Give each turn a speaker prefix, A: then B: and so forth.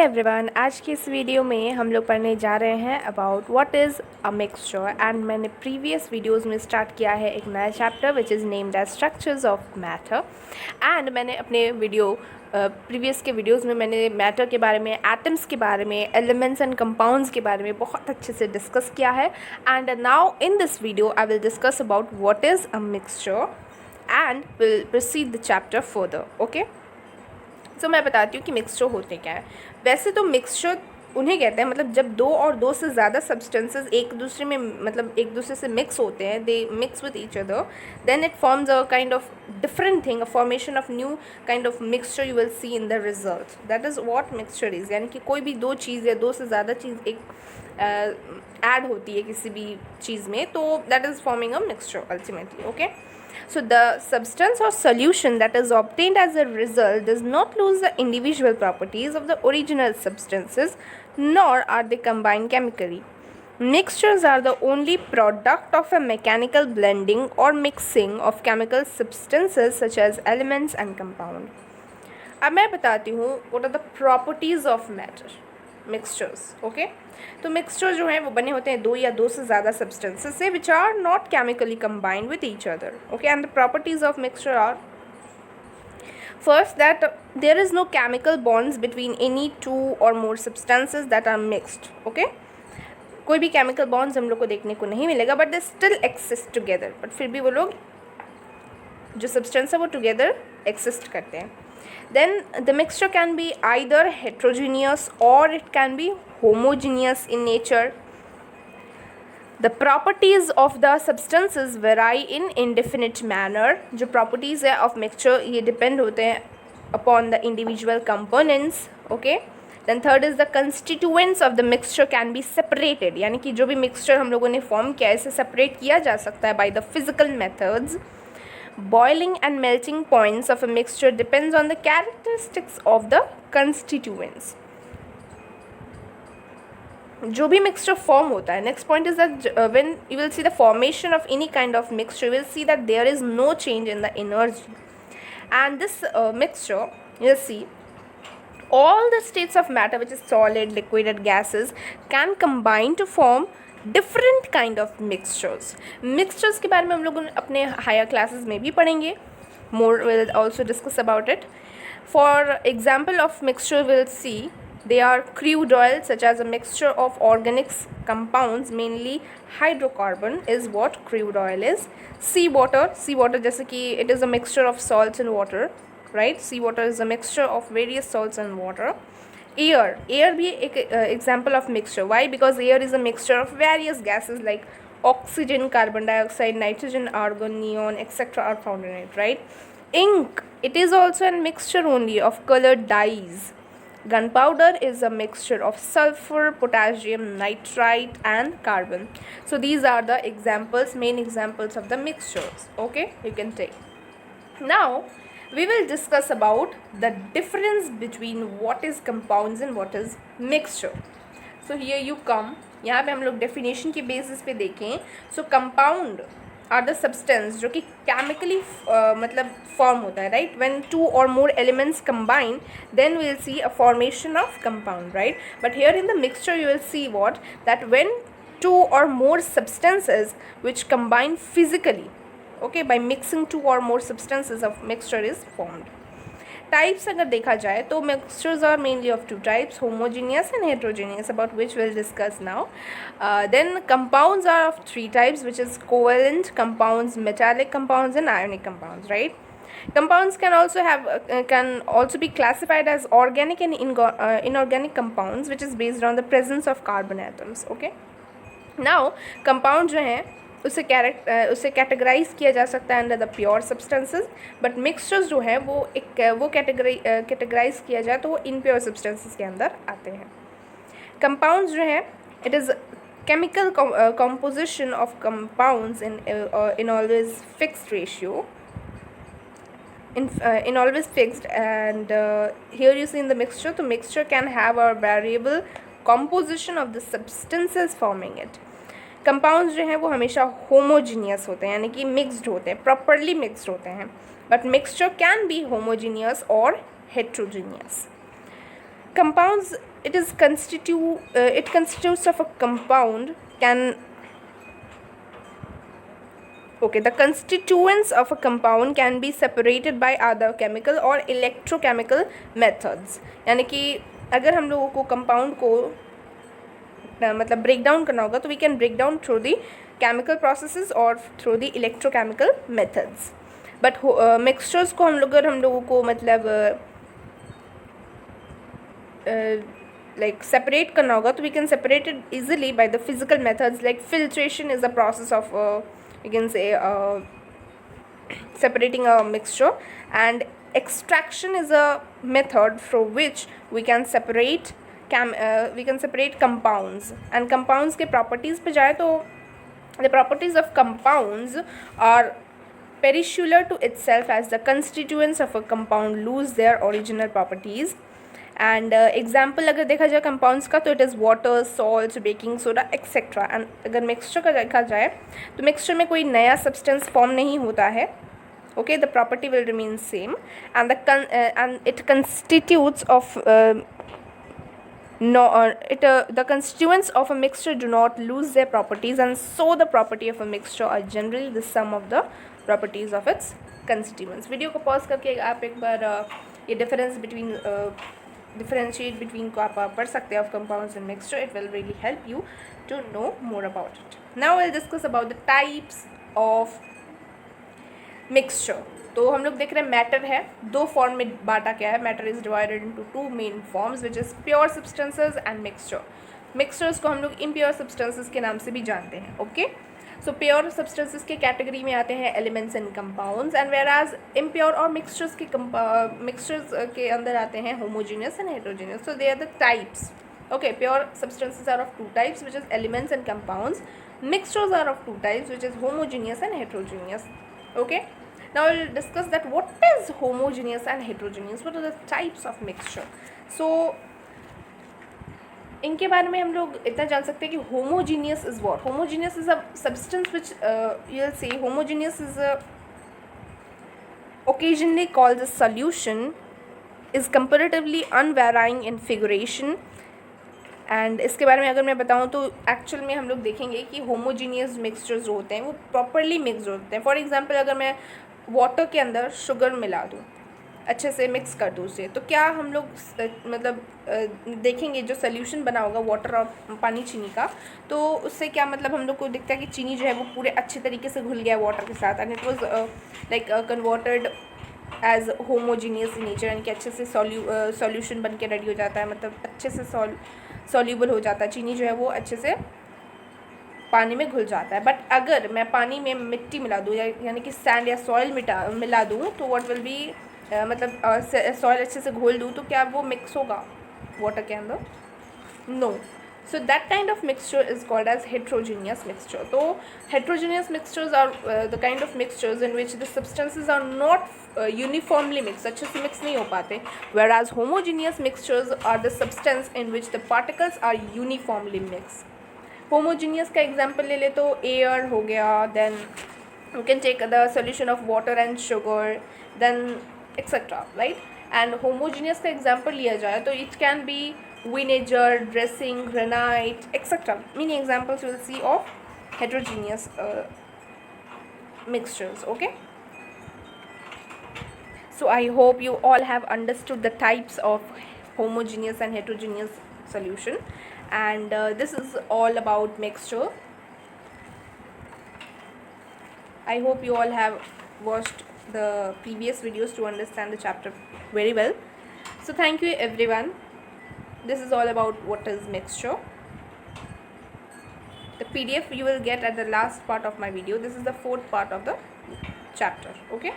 A: Everyone, आज की इस वीडियो में हम लोग पढ़ने जा रहे हैं about what is a mixture. And मैंने प्रीवियस वीडियोस में स्टार्ट किया है एक नया chapter which is named as structures of matter. And मैंने अपने प्रीवियस के वीडियोस में मैंने मैटर के बारे में, एटम्स के बारे में, एलिमेंट्स एंड कंपाउंड्स के बारे में बहुत अच्छे से डिस्कस किया है। And now in this video I will discuss about what is a mixture and will proceed the chapter further. Okay, so मैं बताती हूँ कि मिक्सचर होते क्या है। वैसे तो मिक्सचर उन्हें कहते हैं, मतलब जब दो और दो से ज़्यादा सब्सटेंसेस एक दूसरे में, मतलब एक दूसरे से मिक्स होते हैं, they mix with each other, then it forms a kind of different thing, a formation of new kind of mixture you will see in the result. That is what mixture is. यानी कि कोई भी दो चीज़ या दो से ज़्यादा चीज़ एक ऐड होती है किसी भी चीज़ में, तो that is forming a mixture ultimately. Okay, so the substance or solution that is obtained as a result does not lose the individual properties of the original substances, nor are they combined chemically. Mixtures are the only product of a mechanical blending or mixing of chemical substances such as elements and compound. अब मैं बताती हूँ what are the properties of matter, mixtures. Okay, तो mixture जो हैं वो बने होते हैं दो या दो से ज़्यादा सब्सटेंसेस से which are not chemically combined with each other. Okay, and the properties of mixture are first that there is no chemical bonds between any two or more substances that are mixed. Okay, कोई भी chemical bonds हम लोग को देखने को नहीं मिलेगा, but they still exist together. But फिर भी वो लोग जो सब्सटेंस है वो टुगेदर एक्सिस्ट करते हैं। Then the mixture can be either heterogeneous or it can be homogeneous in nature. The properties of the substances vary in indefinite manner. जो properties है of mixture ये depend होते हैं upon the individual components. Okay. Then third is the constituents of the mixture can be separated. यानी कि जो भी mixture हम लोगों ने form किया है इसे separate किया जा सकता है by the physical methods. Boiling and melting points of a mixture depends on the characteristics of the constituents. जो भी mixture form होता है, next point is that when you will see the formation of any kind of mixture, you will see that there is no change in the energy. And this mixture, you will see all the states of matter, which is solid, liquid and gases, can combine to form different kind of mixtures. Mixtures के बारे में हम लोग अपने higher classes में भी पढ़ेंगे। More will also discuss about it. For example of mixture will see they are crude oil such as a mixture of organics compounds, mainly hydrocarbon is what crude oil is. Sea water जैसे कि it is a mixture of salts and water, right. Sea water is a mixture of various salts and water. Air भी एक example of mixture. Why? Because air is a mixture of various gases like oxygen, carbon dioxide, nitrogen, argon, neon, etc. are found in it, right? Ink, it is also a mixture only of colored dyes. Gunpowder is a mixture of sulfur, potassium, nitrite and carbon. So these are the examples, main examples of the mixtures. Okay, you can take. Now we will discuss about the difference between what is compounds and what is mixture. So here you come, यहाँ पे हम लोग definition के basis पे देखें। So compound are the substance जो कि chemically मतलब form होता है, right? When two or more elements combine, then we will see a formation of compound, right? But here in the mixture you will see what, that when two or more substances which combine physically, okay, by mixing two or more substances of mixture is formed. Types अगर देखा जाए तो mixtures are mainly of two types, homogeneous and heterogeneous, about which we'll discuss now. Then compounds are of three types, which is covalent compounds, metallic compounds and ionic compounds, right? Compounds can also be classified as organic and inorganic compounds, which is based on the presence of carbon atoms. Okay, now compound जो है उसे categorise किया जा सकता है under the pure substances, but mixtures जो है वो कैटेगराइज किया जाए तो वो इनप्योर सब्सटेंसेस के अंदर आते हैं। कंपाउंड्स जो है, it is chemical composition of compounds in always fixed ratio, in always fixed, and here you see in the mixture, the mixture can have a variable composition of the substances forming it. Compounds जो हैं वो हमेशा homogeneous होते हैं, यानी कि mixed होते हैं, प्रॉपरली मिक्सड होते हैं, but mixture can be homogeneous और heterogeneous. compounds, it constitutes of a compound can okay, the constituents of a compound can be separated by other chemical or electrochemical methods. यानी कि अगर हम लोगों को कंपाउंड को मतलब ब्रेक डाउन करना होगा तो we can break down through the chemical processes और through the electrochemical methods. But mixtures को हम लोगों को मतलब like separate करना होगा तो we can separate it easily by the physical methods, like filtration is a process of you can say separating a mixture, and extraction is a method through which we can separate compounds. And compounds के properties पे जाए तो the properties of compounds are peculiar to itself as the constituents of a compound lose their original properties. And example अगर देखा जाए compounds का तो it is water, salt, baking soda etcetera. And अगर मिक्सचर का देखा जाए तो मिक्सचर में कोई नया सब्सटेंस फॉर्म नहीं होता है. Okay, the property will remain same and it constitutes of the constituents of a mixture do not lose their properties, and so the property of a mixture are generally the sum of the properties of its constituents. Video को pause करके आप एक बार ये differentiate between को आप पढ़ सकते हैं of compounds and mixture. It will really help you to know more about it. Now we'll discuss about the types of mixture. तो हम लोग देख रहे हैं मैटर है, दो फॉर्म में बांटा क्या है. Matter is divided into two main forms which is pure substances and mixture. Mixtures को हम लोग इम्प्योर सब्सटेंसेस के नाम से भी जानते हैं. ओके, सो प्योर सब्सटेंसेस के कैटेगरी में आते हैं elements and compounds, and whereas impure और मिक्सचर्स के अंदर आते हैं homogeneous and heterogeneous. So they are the types. Okay, pure substances are of two types which is elements and compounds. Mixtures are of two types, which is homogeneous and heterogeneous. Okay, now we'll discuss that what is homogeneous and heterogeneous, what are the types of mixture. So इनके बारे में हम लोग इतना जान सकते हैं कि homogeneous is what? Homogeneous is a substance which you'll say homogeneous is occasionally called a solution, is comparatively unvarying in figuration. And इसके बारे में अगर मैं बताऊँ तो एक्चुअल में हम लोग देखेंगे कि होमोजीनियस मिक्सचर्स जो होते हैं वो प्रॉपरली मिक्स होते हैं. फॉर एग्जांपल अगर मैं वाटर के अंदर शुगर मिला दूँ, अच्छे से मिक्स कर दूँ उसे, तो क्या हम लोग मतलब देखेंगे जो सोल्यूशन बना होगा वाटर और पानी चीनी का, तो उससे क्या मतलब हम लोग को दिखता है कि चीनी जो है वो पूरे अच्छे तरीके से घुल गया वाटर के साथ, and it was like converted as homogeneous in nature, यानी कि अच्छे से सॉल्यूशन बन के रेडी हो जाता है, मतलब अच्छे से सॉल्यूबल हो जाता है. चीनी जो है वो अच्छे से पानी में घुल जाता है. बट अगर मैं पानी में मिट्टी मिला दूँ यानी कि सैंड या सॉइल मिला दूँ तो व्हाट विल बी मतलब सॉइल अच्छे से घोल दूँ तो क्या वो मिक्स होगा वाटर के अंदर? No. So that kind of mixture is called as heterogeneous mixture. So heterogeneous mixtures are the kind of mixtures in which the substances are not uniformly mixed, अच्छे से mix नहीं हो पाते. Whereas homogeneous mixtures are the substance in which the particles are uniformly mixed. Homogeneous का example ले ले तो air हो गया, then you can take the solution of water and sugar, then etc. right? And homogeneous का example लिया जाए तो it can be vinegar, dressing, granite, etc. Many examples you will see of heterogeneous mixtures. Okay, so I hope you all have understood the types of homogeneous and heterogeneous solution, and this is all about mixture. I hope you all have watched the previous videos to understand the chapter very well. So thank you everyone. This is all about what is mixture. The PDF you will get at the last part of my video. This is the fourth part of the chapter. Okay.